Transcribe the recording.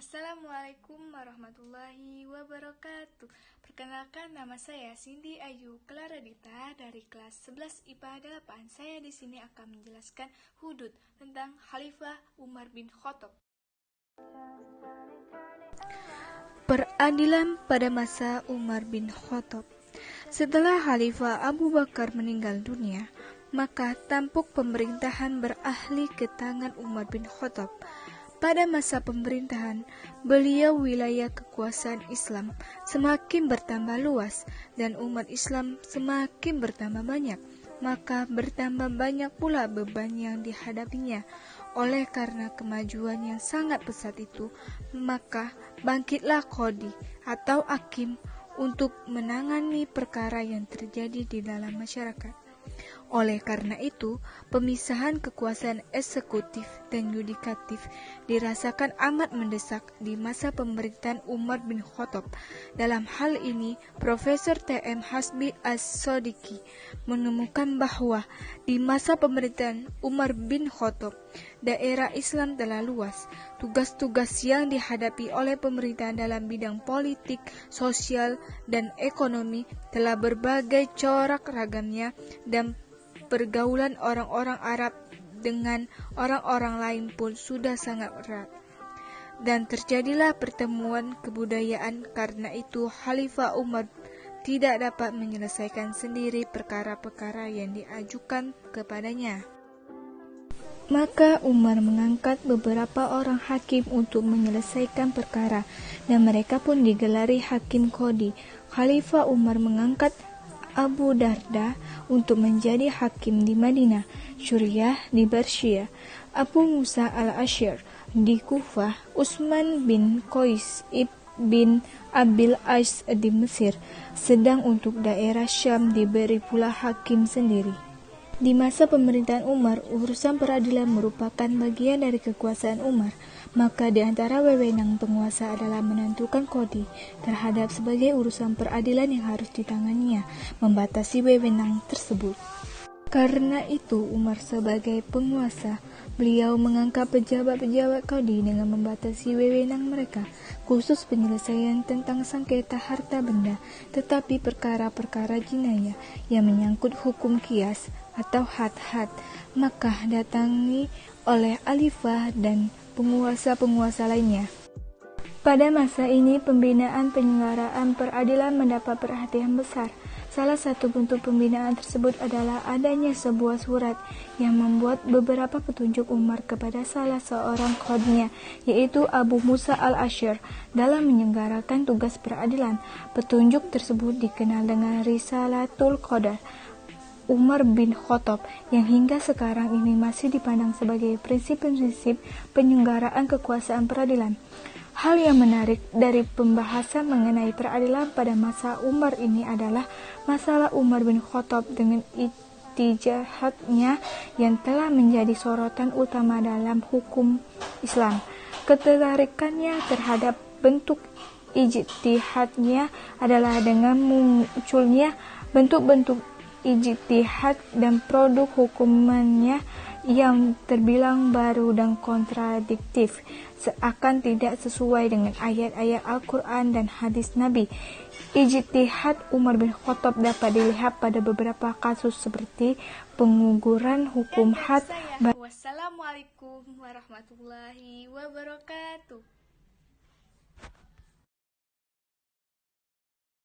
Assalamualaikum warahmatullahi wabarakatuh. Perkenalkan, nama saya Cindy Ayu Klaradita dari kelas 11 IPA 8. Saya di sini akan menjelaskan hudud tentang Khalifah Umar bin Khattab. Peradilan pada masa Umar bin Khattab. Setelah Khalifah Abu Bakar meninggal dunia, maka tampuk pemerintahan beralih ke tangan Umar bin Khattab. Pada masa pemerintahan beliau, wilayah kekuasaan Islam semakin bertambah luas dan umat Islam semakin bertambah banyak, maka bertambah banyak pula beban yang dihadapinya. Oleh karena kemajuan yang sangat pesat itu, maka bangkitlah qadhi atau hakim untuk menangani perkara yang terjadi di dalam masyarakat. Oleh karena itu, pemisahan kekuasaan eksekutif dan yudikatif dirasakan amat mendesak di masa pemerintahan Umar bin Khattab. Dalam hal ini, Profesor T.M. Hasbi As-Sodiqi menemukan bahwa di masa pemerintahan Umar bin Khattab, daerah Islam telah luas. Tugas-tugas yang dihadapi oleh pemerintahan dalam bidang politik, sosial, dan ekonomi telah berbagai corak ragamnya, dan pergaulan orang-orang Arab dengan orang-orang lain pun sudah sangat erat. Dan terjadilah pertemuan kebudayaan. Karena itu Khalifah Umar tidak dapat menyelesaikan sendiri perkara-perkara yang diajukan kepadanya. Maka Umar mengangkat beberapa orang hakim untuk menyelesaikan perkara, dan mereka pun digelari hakim qadhi. Khalifah Umar mengangkat Abu Darda untuk menjadi hakim di Madinah, Suriah di Persia, Abu Musa al-Asy'ari di Kufah, Utsman bin Qais bin Abil As di Mesir, sedang untuk daerah Syam diberi pula hakim sendiri. Di masa pemerintahan Umar, urusan peradilan merupakan bagian dari kekuasaan Umar, maka di antara wewenang penguasa adalah menentukan qadhi terhadap sebagai urusan peradilan yang harus ditanganinya, membatasi wewenang tersebut. Karena itu, Umar sebagai penguasa, beliau mengangkat pejabat-pejabat qadhi dengan membatasi wewenang mereka, khusus penyelesaian tentang sengketa harta benda, tetapi perkara-perkara jinayah yang menyangkut hukum qiyas atau had-had, maka datangi oleh khalifah dan penguasa-penguasa lainnya. Pada masa ini, pembinaan penyelenggaraan peradilan mendapat perhatian besar. Salah satu bentuk pembinaan tersebut adalah adanya sebuah surat yang membuat beberapa petunjuk Umar kepada salah seorang qadhinya, yaitu Abu Musa al-Asy'ari, dalam menyelenggarakan tugas peradilan. Petunjuk tersebut dikenal dengan Risalatul Qadar Umar bin Khattab, yang hingga sekarang ini masih dipandang sebagai prinsip-prinsip penyelenggaraan kekuasaan peradilan. Hal yang menarik dari pembahasan mengenai peradilan pada masa Umar ini adalah masalah Umar bin Khattab dengan ijtihadnya yang telah menjadi sorotan utama dalam hukum Islam. Ketertarikannya terhadap bentuk ijtihadnya adalah dengan munculnya bentuk-bentuk ijtihad dan produk hukumannya yang terbilang baru dan kontradiktif, seakan tidak sesuai dengan ayat-ayat Al-Quran dan hadis Nabi. Ijtihad Umar bin Khattab dapat dilihat pada beberapa kasus seperti penguguran hukum had. Wassalamualaikum warahmatullahi wabarakatuh.